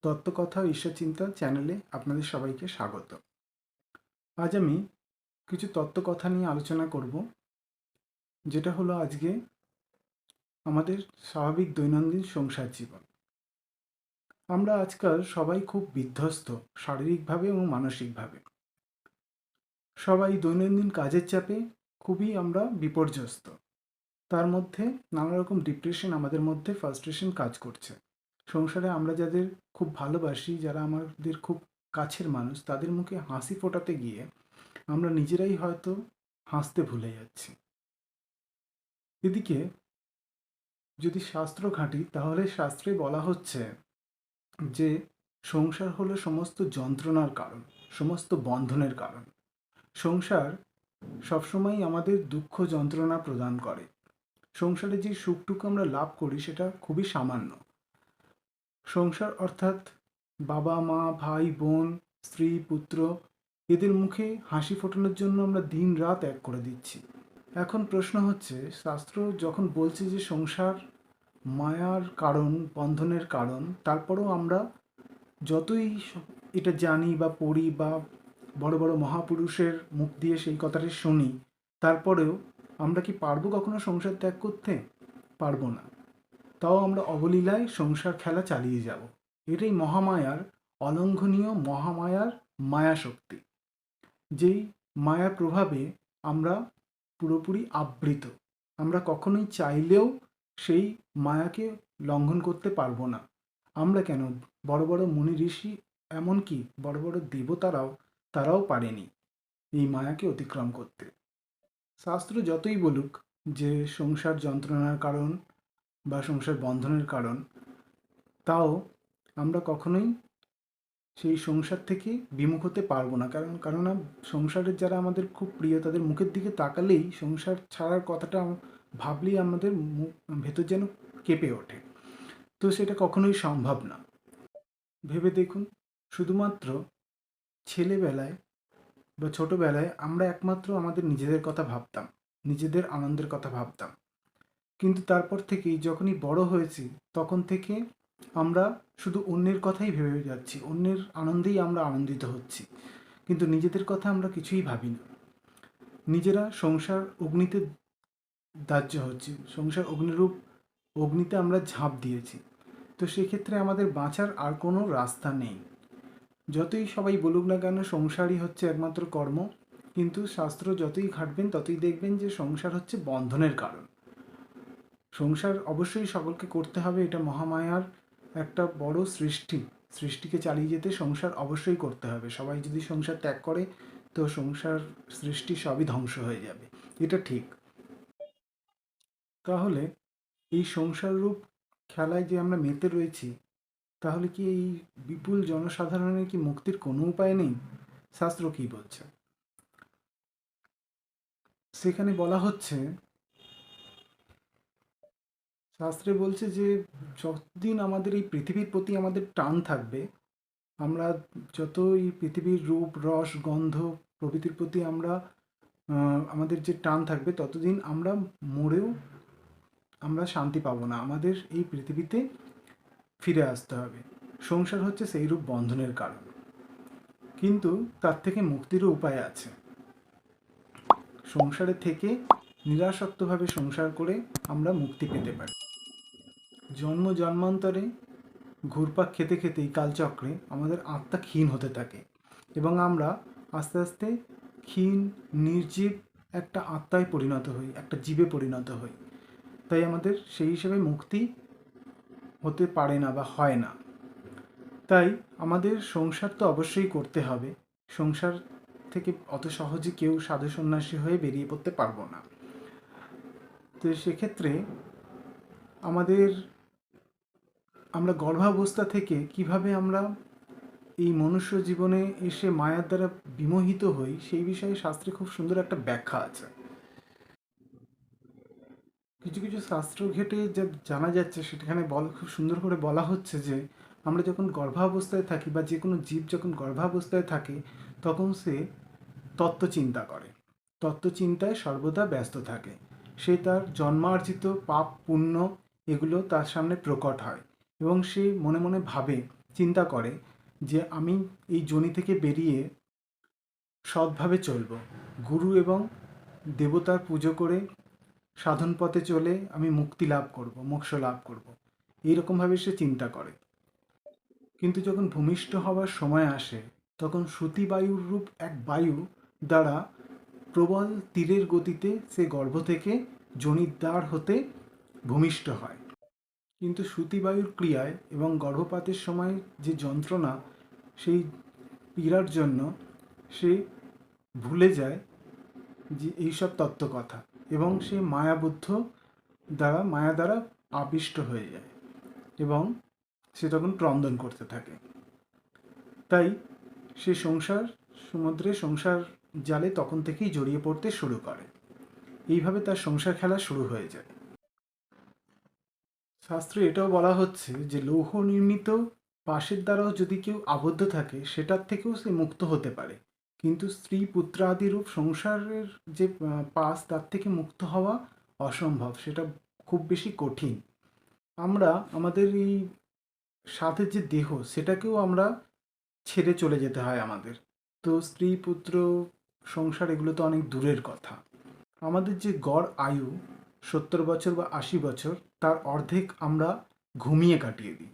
তত্ত্বকথা ও ঈশ্বরচিন্তা চ্যানেলে আপনাদের সবাইকে স্বাগত। আজ আমি কিছু তত্ত্বকথা নিয়ে আলোচনা করব, যেটা হলো আজকে আমাদের স্বাভাবিক দৈনন্দিন সংসার জীবন। আমরা আজকাল সবাই খুব বিধ্বস্ত, শারীরিকভাবে এবং মানসিকভাবে। সবাই দৈনন্দিন কাজের চাপে খুবই আমরা বিপর্যস্ত। তার মধ্যে নানা রকম ডিপ্রেশন আমাদের মধ্যে ফ্রাস্ট্রেশন কাজ করছে। সংসারে আমরা যাদের খুব ভালোবাসি, যারা আমাদের খুব কাছের মানুষ, তাদের মুখে হাসি ফোটাতে গিয়ে আমরা নিজেরাই হয়তো হাসতে ভুলে যাচ্ছি। এদিকে যদি শাস্ত্র ঘাঁটি, তাহলে শাস্ত্রে বলা হচ্ছে যে সংসার হলো সমস্ত যন্ত্রণার কারণ, সমস্ত বন্ধনের কারণ। সংসার সবসময় আমাদের দুঃখ যন্ত্রণা প্রদান করে। সংসারে যে সুখটুকু আমরা লাভ করি সেটা খুবই সামান্য। সংসার অর্থাৎ বাবা মা ভাই বোন স্ত্রী পুত্র, এদের মুখে হাসি ফোটানোর জন্য আমরা দিন রাত এক করে দিচ্ছি। এখন প্রশ্ন হচ্ছে, শাস্ত্র যখন বলছে যে সংসার মায়ার কারণ, বন্ধনের কারণ, তারপরেও আমরা যতই এটা জানি বা পড়ি বা বড় বড় মহাপুরুষের মুখ দিয়ে সেই কথাটি শুনি, তারপরেও আমরা কি পারবো কখনো সংসার ত্যাগ করতে? পারবো না। তাও আমরা অবলীলায় সংসার খেলা চালিয়ে যাব। এটাই মহামায়ার, অলঙ্ঘনীয় মহামায়ার মায়াশক্তি। যেই মায়ার প্রভাবে আমরা পুরোপুরি আবৃত। আমরা কখনোই চাইলেও সেই মায়াকে লঙ্ঘন করতে পারবো না। আমরা কেন, বড় বড় মুনি ঋষি, এমনকি বড় বড় তারাও পারেনি এই মায়াকে অতিক্রম করতে। শাস্ত্র যতই বলুক যে সংসার যন্ত্রণার কারণ বা সংসার বন্ধনের কারণ, তাও আমরা কখনোই সেই সংসার থেকে বিমুখ হতে পারবো না। কেননা সংসারের যারা আমাদের খুব প্রিয়, তাদের মুখের দিকে তাকালেই, সংসার ছাড়ার কথাটা ভাবলেই আমাদের ভেতর যেন কেঁপে ওঠে। তো সেটা কখনোই সম্ভব না। ভেবে দেখুন, শুধুমাত্র ছেলেবেলায় বা ছোটবেলায় আমরা একমাত্র আমাদের নিজেদের কথা ভাবতাম, নিজেদের আনন্দের কথা ভাবতাম। কিন্তু তারপর থেকেই যখনই বড় হয়েছি, তখন থেকে আমরা শুধু অন্যের কথাই ভেবে যাচ্ছি, অন্যের আনন্দেই আমরা আনন্দিত হচ্ছি, কিন্তু নিজেদের কথা আমরা কিছুই ভাবি না। নিজেরা সংসার অগ্নিতে দাহ্য হচ্ছি, সংসার অগ্নিরূপ অগ্নিতে আমরা ঝাঁপ দিয়েছি। তো সেক্ষেত্রে আমাদের বাঁচার আর কোনো রাস্তা নেই। যতই সবাই বলুক না কেন সংসারই হচ্ছে একমাত্র কর্ম, কিন্তু শাস্ত্র যতই ঘাঁটবেন ততই দেখবেন যে সংসার হচ্ছে বন্ধনের কারণ। সংসার অবশ্যই সকলকে করতে হবে, এটা মহামায়ার একটা বড় সৃষ্টি। সৃষ্টিকে চালিয়ে যেতে সংসার অবশ্যই করতে হবে। সবাই যদি সংসার ত্যাগ করে, তো সংসার সৃষ্টি সবই ধ্বংস হয়ে যাবে, এটা ঠিক। তাহলে এই সংসার রূপ খেলায় যে আমরা মেতে রয়েছি, তাহলে কি এই বিপুল জনসাধারণের কি মুক্তির কোনো উপায় নেই? শাস্ত্র কি বলছে? সেখানে বলা হচ্ছে, শাস্ত্রে বলছে যে যতদিন আমাদের এই পৃথিবীর প্রতি আমাদের টান থাকবে, আমরা যত এই পৃথিবীর রূপ রস গন্ধ প্রভৃতির প্রতি আমরা আমাদের যে টান থাকবে, ততদিন আমরা মরেও আমরা শান্তি পাবো না। আমাদের এই পৃথিবীতে ফিরে আসতে হবে। সংসার হচ্ছে সেই রূপ বন্ধনের কারণ, কিন্তু তার থেকে মুক্তিরও উপায় আছে। সংসারে থেকে নিরাসক্তভাবে সংসার করে আমরা মুক্তি পেতে পারি। জন্ম জন্মান্তরে ঘুরপাক খেতে খেতেই কালচক্রে আমাদের আত্মা ক্ষীণ হতে থাকে, এবং আমরা আস্তে আস্তে ক্ষীণ নির্জীব একটা আত্মায় পরিণত হই, একটা জীবে পরিণত হই। তাই আমাদের সেই হিসেবে মুক্তি হতে পারে না বা হয় না। তাই আমাদের সংসার তো অবশ্যই করতে হবে। সংসার থেকে অত সহজে কেউ সাধু সন্ন্যাসী হয়ে বেরিয়ে পড়তে পারবো না। তো সেক্ষেত্রে আমাদের, আমরা গর্ভাবস্থা থেকে কিভাবে আমরা এই মনুষ্য জীবনে এসে মায়ার দ্বারা বিমোহিত হই, সেই বিষয়ে শাস্ত্রে খুব সুন্দর একটা ব্যাখ্যা আছে। কিছু কিছু শাস্ত্র ঘেঁটে যা জানা যাচ্ছে, সেখানে খুব সুন্দর করে বলা হচ্ছে যে আমরা যখন গর্ভাবস্থায় থাকি, বা যে কোনো জীব যখন গর্ভাবস্থায় থাকে, তখন সে তত্ত্বচিন্তা করে, তত্ত্বচিন্তায় সর্বদা ব্যস্ত থাকে। সে তার জন্মার্জিত পাপ পুণ্য এগুলো তার সামনে প্রকট হয়, এবং সে মনে মনে ভাবে চিন্তা করে যে আমি এই যোনি থেকে বেরিয়ে সৎভাবে চলব, গুরু এবং দেবতার পুজো করে সাধন পথে চলে আমি মুক্তি লাভ করব, মোক্ষ লাভ করব, এইরকমভাবে সে চিন্তা করে। কিন্তু যখন ভূমিষ্ঠ হওয়ার সময় আসে, তখন শ্রুতি বায়ুর রূপ এক বায়ু দ্বারা প্রবল তীরের গতিতে সে গর্ভ থেকে যোনির দ্বার হতে ভূমিষ্ঠ হয়। কিন্তু শ্রুতিবায়ুর ক্রিয়ায় এবং গর্ভপাতের সময় যে যন্ত্রণা, সেই পীড়ার জন্য সে ভুলে যায় যে এইসব তত্ত্বকথা, এবং সে মায়া দ্বারা আবিষ্ট হয়ে যায় এবং সে তখন ক্রন্দন করতে থাকে। তাই সে সংসার জালে তখন থেকেই জড়িয়ে পড়তে শুরু করে। এইভাবে তার সংসার খেলা শুরু হয়ে যায়। শাস্ত্রে এটাও বলা হচ্ছে যে লৌহ নির্মিত পাশের দ্বারাও যদি কেউ আবদ্ধ থাকে, সেটার থেকেও সে মুক্ত হতে পারে। কিন্তু স্ত্রী পুত্রাদি রূপ সংসারের যে পাশ, তার থেকে মুক্ত হওয়া অসম্ভব, সেটা খুব বেশি কঠিন। আমরা আমাদের এই সাথের যে দেহ, সেটাকেও আমরা ছেড়ে চলে যেতে হয় আমাদের। তো স্ত্রী পুত্র সংসার এগুলো তো অনেক দূরের কথা। আমাদের যে গড় আয়ু 70 বছর বা 80 বছর, তার অর্ধেক আমরা ঘুমিয়ে কাটিয়ে দিই।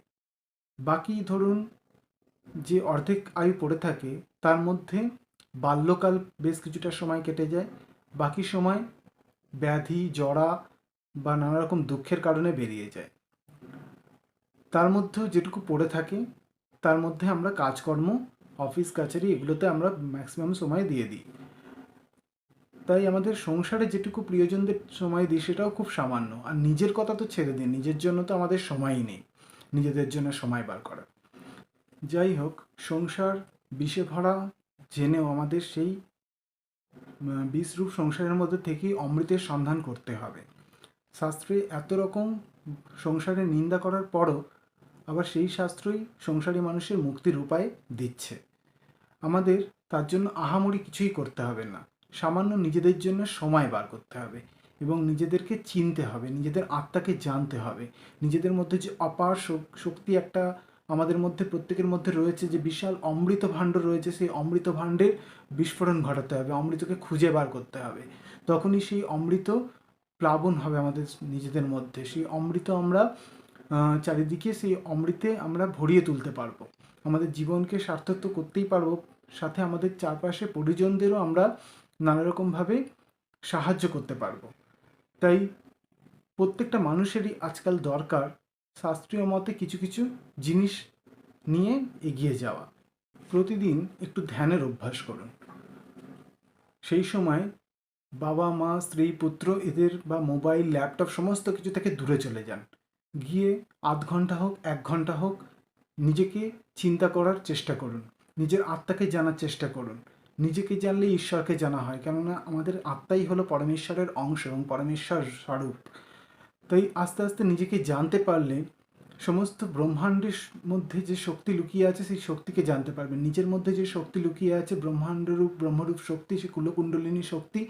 বাকি ধরুন যে অর্ধেক আয়ু পড়ে থাকে, তার মধ্যে বাল্যকাল বেশ কিছুটা সময় কেটে যায়, বাকি সময় ব্যাধি জরা বা নানা রকম দুঃখের কারণে বেরিয়ে যায়। তার মধ্যেও যেটুকু পড়ে থাকে, তার মধ্যে আমরা কাজকর্ম, অফিস কাছারি এগুলোতে আমরা ম্যাক্সিমাম সময় দিয়ে দিই। তাই আমাদের সংসারে যেটুকু প্রিয়জনদের সময় দিই, সেটাও খুব সামান্য। আর নিজের কথা তো ছেড়ে দিন, নিজের জন্য তো আমাদের সময়ই নেই নিজেদের জন্য সময় বার করা। যাই হোক, সংসার বিষে ভরা জেনেও আমাদের সেই বিষরূপ সংসারের মধ্যে থেকেই অমৃতের সন্ধান করতে হবে। শাস্ত্রে এত রকম সংসারের নিন্দা করার পরও আবার সেই শাস্ত্রই সংসারী মানুষের মুক্তির উপায় দিচ্ছে। আমাদের তার জন্য আহামরি কিছুই করতে হবে না, সামান্য নিজেদের জন্য সময় বার করতে হবে এবং নিজেদেরকে চিনতে হবে, নিজেদের আত্মাকে জানতে হবে। নিজেদের মধ্যে যে অপার শক্তি একটা আমাদের মধ্যে প্রত্যেকের মধ্যে রয়েছে, যে বিশাল অমৃত ভাণ্ড রয়েছে, সেই অমৃত ভাণ্ডের বিস্ফোরণ ঘটাতে হবে, অমৃতকে খুঁজে বার করতে হবে। তখনই সেই অমৃত প্লাবন হবে আমাদের নিজেদের মধ্যে। সেই অমৃত আমরা চারিদিকে সেই অমৃতে আমরা ভরিয়ে তুলতে পারবো। আমাদের জীবনকে সার্থক তো করতেই পারবো, সাথে আমাদের চারপাশে পরিজনদেরও আমরা নানা রকমভাবে সাহায্য করতে পারবো। তাই প্রত্যেকটা মানুষেরই আজকাল দরকার শাস্ত্রীয় মতে কিছু কিছু জিনিস নিয়ে এগিয়ে যাওয়া। প্রতিদিন একটু ধ্যানের অভ্যাস করুন। সেই সময় বাবা মা স্ত্রী পুত্র এদের বা মোবাইল ল্যাপটপ সমস্ত কিছু থেকে দূরে চলে যান। গিয়ে আধ ঘন্টা হোক 1 ঘন্টা হোক নিজেকে চিন্তা করার চেষ্টা করুন, নিজের আত্মাকে জানার চেষ্টা করুন। নিজেকে জানলে ঈশ্বরকে জানা হয়, কেননা আমাদের আত্মাই হলো পরমেশ্বরের অংশ এবং পরমেশ্বর স্বরূপ। তাই আস্তে আস্তে নিজেকে জানতে পারলে সমস্ত ব্রহ্মাণ্ডের মধ্যে যে শক্তি লুকিয়ে আছে, সেই শক্তিকে জানতে পারবেন। নিজের মধ্যে যে শক্তি লুকিয়ে আছে, ব্রহ্মরূপ শক্তি, সে কুলকুণ্ডলিনী শক্তি,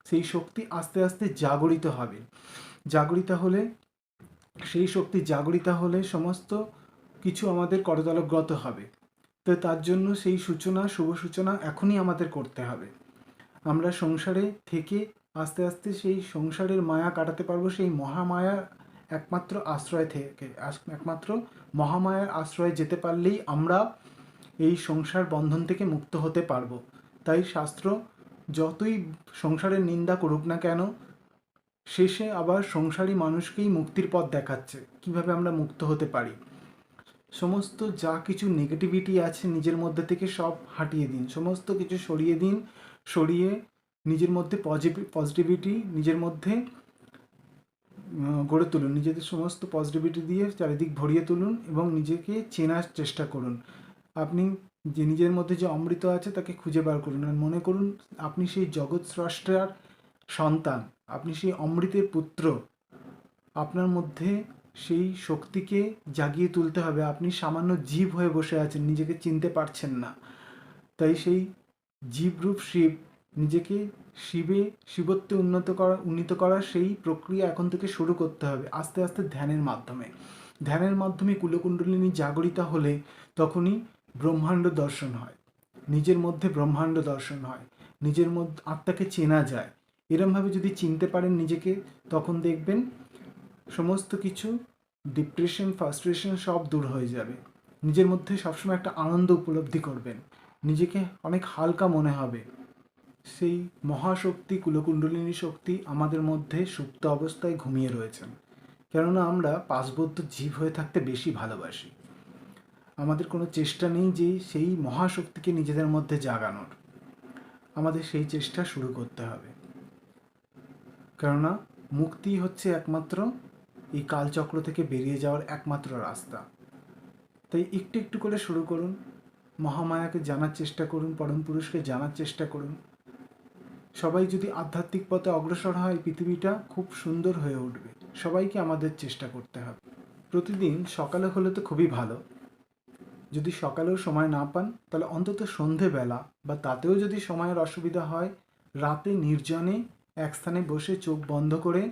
সেই শক্তি আস্তে আস্তে জাগরিত হবে। জাগরিত হলে সেই শক্তি জাগরিত হলে সমস্ত কিছু আমাদের করতলগত হবে। তো তার জন্য সেই শুভ সূচনা এখনই আমাদের করতে হবে। আমরা সংসারে থেকে আস্তে আস্তে সেই সংসারের মায়া কাটাতে পারবো, সেই মহামায়ার একমাত্র আশ্রয় থেকে। একমাত্র মহামায়ার আশ্রয়ে যেতে পারলেই আমরা এই সংসার বন্ধন থেকে মুক্ত হতে পারবো। তাই শাস্ত্র যতই সংসারের নিন্দা করুক না কেন, শেষে আবার সংসারী মানুষকেই মুক্তির পথ দেখাচ্ছে, কিভাবে আমরা মুক্ত হতে পারি। সমস্ত যা কিছু নেগেটিভিটি আছে নিজের মধ্যে থেকে সব হাটিয়ে দিন, সমস্ত কিছু সরিয়ে দিন। সরিয়ে নিজের মধ্যে পজিটিভিটি নিজের মধ্যে গড়ে তুলুন। নিজেদের সমস্ত পজিটিভিটি দিয়ে চারিদিক ভরিয়ে তুলুন এবং নিজেকে চেনার চেষ্টা করুন। আপনি যে নিজের মধ্যে যে অমৃত আছে তাকে খুঁজে বার করুন, আর মনে করুন আপনি সেই জগৎ স্রষ্টার সন্তান, আপনি সেই অমৃতের পুত্র। আপনার মধ্যে সেই শক্তিকে জাগিয়ে তুলতে হবে। আপনি সামান্য জীব হয়ে বসে আছেন, নিজেকে চিনতে পারছেন না। তাই সেই জীবরূপ শিব, নিজেকে শিবত্বে উন্নীত করার সেই প্রক্রিয়া এখন থেকে শুরু করতে হবে, আস্তে আস্তে ধ্যানের মাধ্যমে। ধ্যানের মাধ্যমে কুলকুণ্ডলিনী জাগরিতা হলে তখনই ব্রহ্মাণ্ড দর্শন হয়, নিজের মধ্যে ব্রহ্মাণ্ড দর্শন হয়, নিজের মধ্যে আত্মাকে চেনা যায়। এরমভাবে যদি চিনতে পারেন নিজেকে, তখন দেখবেন সমস্ত কিছু ডিপ্রেশন, ফ্রাস্ট্রেশন সব দূর হয়ে যাবে। নিজের মধ্যে সবসময় একটা আনন্দ উপলব্ধি করবেন, নিজেকে অনেক হালকা মনে হবে। সেই মহাশক্তি, কুলকুণ্ডলিনী শক্তি আমাদের মধ্যে সুপ্ত অবস্থায় ঘুমিয়ে রয়েছেন। কেননা আমরা পাশবদ্ধ জীব হয়ে থাকতে বেশি ভালোবাসি। আমাদের কোনো চেষ্টা নেই যে সেই মহাশক্তিকে নিজেদের মধ্যে জাগানোর। আমাদের সেই চেষ্টা শুরু করতে হবে, কেননা মুক্তি হচ্ছে একমাত্র এই কালচক্র থেকে বেরিয়ে যাওয়ার একমাত্র রাস্তা। তাই একটু একটু করে শুরু করুন, মহামায়াকে জানার চেষ্টা করুন, পরম পুরুষকে জানার চেষ্টা করুন। সবাই যদি আধ্যাত্মিক পথে অগ্রসর হয়, পৃথিবীটা খুব সুন্দর হয়ে উঠবে। সবাইকে আমাদের চেষ্টা করতে হবে। প্রতিদিন সকালে হলে তো খুবই ভালো, যদি সকালেও সময় না পান তাহলে অন্তত সন্ধেবেলা বা তাতেও যদি সময়ের অসুবিধা হয়, রাতে নির্জনে এক স্থানে বসে চোখ বন্ধ করে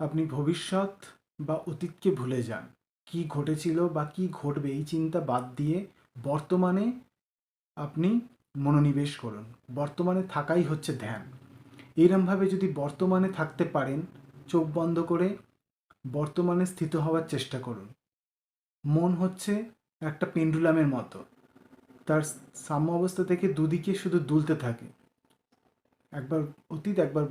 আপনি ভবিষ্যৎ বা অতীতকে ভুলে যান। কি ঘটেছিল বা কি ঘটবে এই চিন্তা বাদ দিয়ে বর্তমানে আপনি মনোনিবেশ করুন। বর্তমানে থাকাই হচ্ছে ধ্যান। এইরমভাবে যদি বর্তমানে থাকতে পারেন, চোখ বন্ধ করে বর্তমানে স্থিত হওয়ার চেষ্টা করুন। মন হচ্ছে একটা পেন্ডুলামের মতো, তার সাম্য অবস্থা থেকে দুদিকে শুধু দুলতে থাকে, একবার অতীত একবার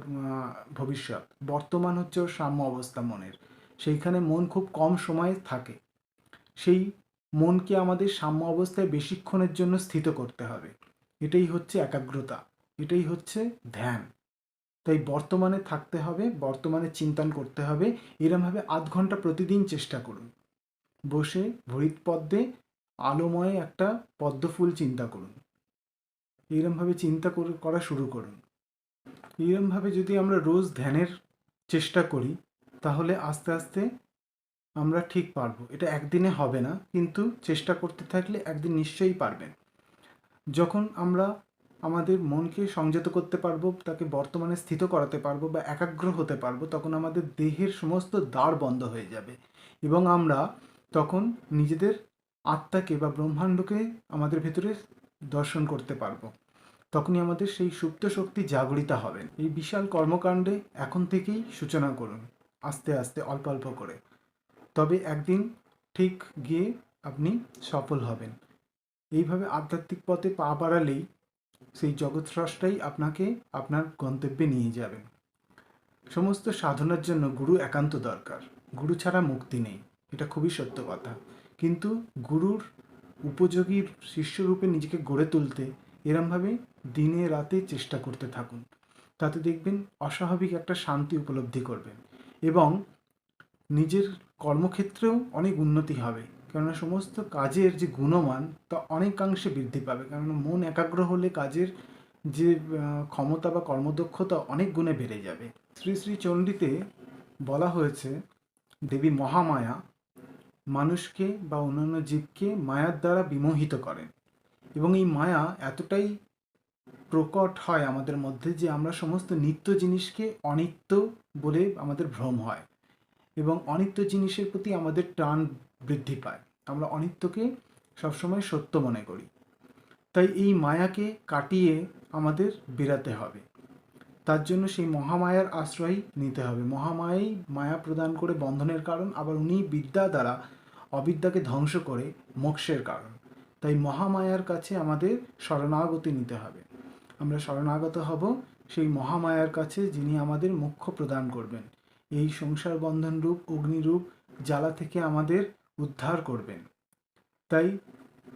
ভবিষ্যৎ। বর্তমান হচ্ছে ওর সাম্য অবস্থা মনের, সেইখানে মন খুব কম সময় থাকে। সেই মনকে আমাদের সাম্য অবস্থায় বেশিক্ষণের জন্য স্থিত করতে হবে। এটাই হচ্ছে একাগ্রতা, এটাই হচ্ছে ধ্যান। তাই বর্তমানে থাকতে হবে, বর্তমানে চিন্তন করতে হবে। এরমভাবে আধ ঘন্টা প্রতিদিন চেষ্টা করুন। বসে ভরিত পদ্মে আলোময় একটা পদ্মফুল চিন্তা করুন। এরমভাবে চিন্তা করা শুরু করুন। এরমভাবে যদি আমরা রোজ ধ্যানের চেষ্টা করি, তাহলে আস্তে আস্তে আমরা ঠিক পারবো। এটা একদিনে হবে না, কিন্তু চেষ্টা করতে থাকলে একদিন নিশ্চয়ই পারবেন। যখন আমরা আমাদের মনকে সংযত করতে পারবো, তাকে বর্তমানে স্থিত করাতে পারবো বা একাগ্র হতে পারবো, তখন আমাদের দেহের সমস্ত দ্বার বন্ধ হয়ে যাবে এবং আমরা তখন নিজেদের আত্মাকে বা ব্রহ্মাণ্ডকে আমাদের ভেতরে দর্শন করতে পারবো। তখনই আমাদের সেই সুপ্ত শক্তি জাগরিতা হবেন। এই বিশাল কর্মকাণ্ডে এখন থেকেই সূচনা করুন, আস্তে আস্তে অল্প অল্প করে। তবে একদিন ঠিক গিয়ে আপনি সফল হবেন। এইভাবে আধ্যাত্মিক পথে পা বাড়ালেই সেই জগৎস্রষ্টাই আপনাকে আপনার গন্তব্যে নিয়ে যাবেন। সমস্ত সাধনার জন্য গুরু একান্ত দরকার। গুরু ছাড়া মুক্তি নেই, এটা খুবই সত্য কথা। কিন্তু গুরুর উপযোগী শিষ্যরূপে নিজেকে গড়ে তুলতে এরমভাবে দিনে রাতে চেষ্টা করতে থাকুন। তাতে দেখবেন অস্বাভাবিক একটা শান্তি উপলব্ধি করবেন এবং নিজের কর্মক্ষেত্রেও অনেক উন্নতি হবে। কেননা সমস্ত কাজের যে গুণমান তা অনেকাংশে বৃদ্ধি পাবে, কেননা মন একাগ্র হলে কাজের যে ক্ষমতা বা কর্মদক্ষতা অনেক গুণে বেড়ে যাবে। শ্রী শ্রী চণ্ডীতে বলা হয়েছে, দেবী মহামায়া মানুষকে বা অন্যান্য জীবকে মায়ার দ্বারা বিমোহিত করেন এবং এই মায়া এতটাই প্রকট হয় আমাদের মধ্যে যে আমরা সমস্ত নিত্য জিনিসকে অনিত্য বলে আমাদের ভ্রম হয় এবং অনিত্য জিনিসের প্রতি আমাদের টান বৃদ্ধি পায়। আমরা অনিত্যকে সবসময় সত্য মনে করি। তাই এই মায়াকে কাটিয়ে আমাদের বেরাতে হবে। তার জন্য সেই মহামায়ার আশ্রয় নিতে হবে। মহামায়াই মায়া প্রদান করে বন্ধনের কারণ, আবার উনি বিদ্যা দ্বারা অবিদ্যাকে ধ্বংস করে মোক্ষের কারণ। তাই মহামায়ার কাছে আমাদের শরণাগতি নিতে হবে। আমরা শরণাগত হব সেই মহামায়ার কাছে, যিনি আমাদের মোক্ষ প্রদান করবেন, এই সংসার বন্ধন রূপ অগ্নিরূপ জ্বালা থেকে আমাদের উদ্ধার করবেন। তাই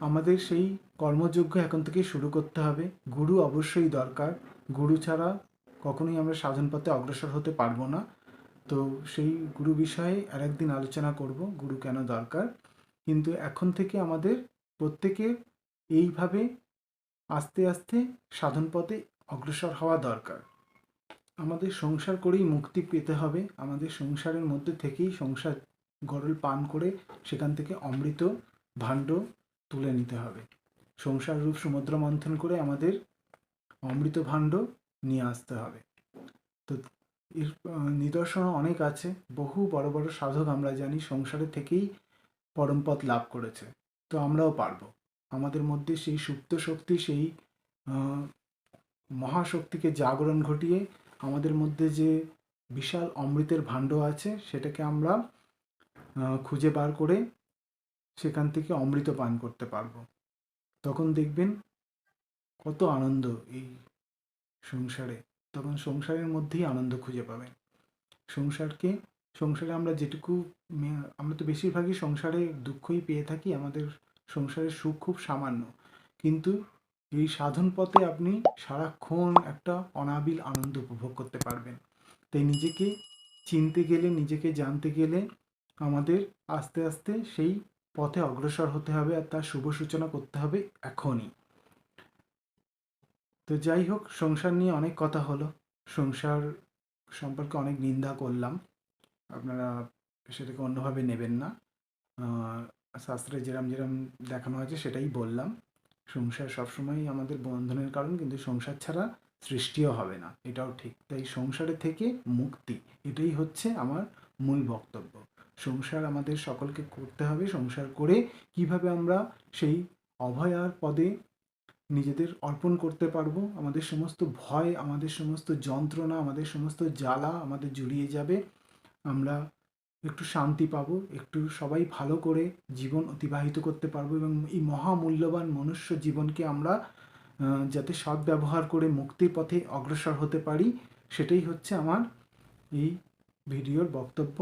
আমাদের সেই কর্মযজ্ঞ এখন থেকে শুরু করতে হবে। গুরু অবশ্যই দরকার, গুরু ছাড়া কখনোই আমরা সাধন পথে অগ্রসর হতে পারবো না। তো সেই গুরু বিষয়ে আরেকদিন আলোচনা করব, গুরু কেন দরকার। কিন্তু এখন থেকে আমাদের প্রত্যেকের এইভাবে আস্তে আস্তে সাধন পথে অগ্রসর হওয়া দরকার। আমাদের সংসার করেই মুক্তি পেতে হবে। আমাদের সংসারের মধ্যে থেকেই সংসার গরল পান করে সেখান থেকে অমৃত ভাণ্ড তুলে নিতে হবে। সংসার রূপ সমুদ্র মন্থন করে আমাদের অমৃত ভাণ্ড নিয়ে আসতে হবে। তো এর নিদর্শনও অনেক আছে। বহু বড় বড় সাধক আমরা জানি সংসারে থেকেই পরমপদ লাভ করেছে। তো আমরাও পারবো। আমাদের মধ্যে সেই সুপ্ত শক্তি, সেই আহ, মহাশক্তিকে জাগরণ ঘটিয়ে আমাদের মধ্যে যে বিশাল অমৃতের ভাণ্ড আছে সেটাকে আমরা খুঁজে বার করে সেখান থেকে অমৃত পান করতে পারবো। তখন দেখবেন কত আনন্দ এই সংসারে। তখন সংসারের মধ্যেই আনন্দ খুঁজে পাবেন। সংসারকে সংসারে আমরা যেটুকু আমরা তো বেশিরভাগই সংসারে দুঃখই পেয়ে থাকি। আমাদের সংসারের সুখ খুব সামান্য, কিন্তু এই সাধন পথে আপনি সারাক্ষণ একটা অনাবিল আনন্দ উপভোগ করতে পারবেন। তাই নিজেকে চিনতে গেলে, নিজেকে জানতে গেলে আমাদের আস্তে আস্তে সেই পথে অগ্রসর হতে হবে, আর তার শুভ সূচনা করতে হবে এখনই। তো যাই হোক, সংসার নিয়ে অনেক কথা হলো। সংসার সম্পর্কে অনেক নিন্দা করলাম, আপনারা সেটাকে অন্যভাবে নেবেন না। শাস্ত্রে যেরম যেরম দেখানো আছে সেটাই বললাম। সংসার সবসময়ই আমাদের বন্ধনের কারণ, কিন্তু সংসার ছাড়া সৃষ্টিও হবে না, এটাও ঠিক। তাই সংসারে থেকে মুক্তি, এটাই হচ্ছে আমার মূল বক্তব্য। সংসার আমাদের সকলকে করতে হবে। সংসার করে কিভাবে আমরা সেই অভয়ার পদে নিজেদের অর্পণ করতে পারবো, আমাদের সমস্ত ভয়, আমাদের সমস্ত যন্ত্রণা, আমাদের সমস্ত জ্বালা আমাদের জুড়িয়ে যাবে। আমরা একটু শান্তি পাবো, একটু সবাই ভালো করে জীবন অতিবাহিত করতে পারবো, এবং এই মহামূল্যবান মনুষ্য জীবনকে আমরা যাতে সদ্ব্যবহার করে মুক্তির পথে অগ্রসর হতে পারি, সেটাই হচ্ছে আমার এই ভিডিওর বক্তব্য।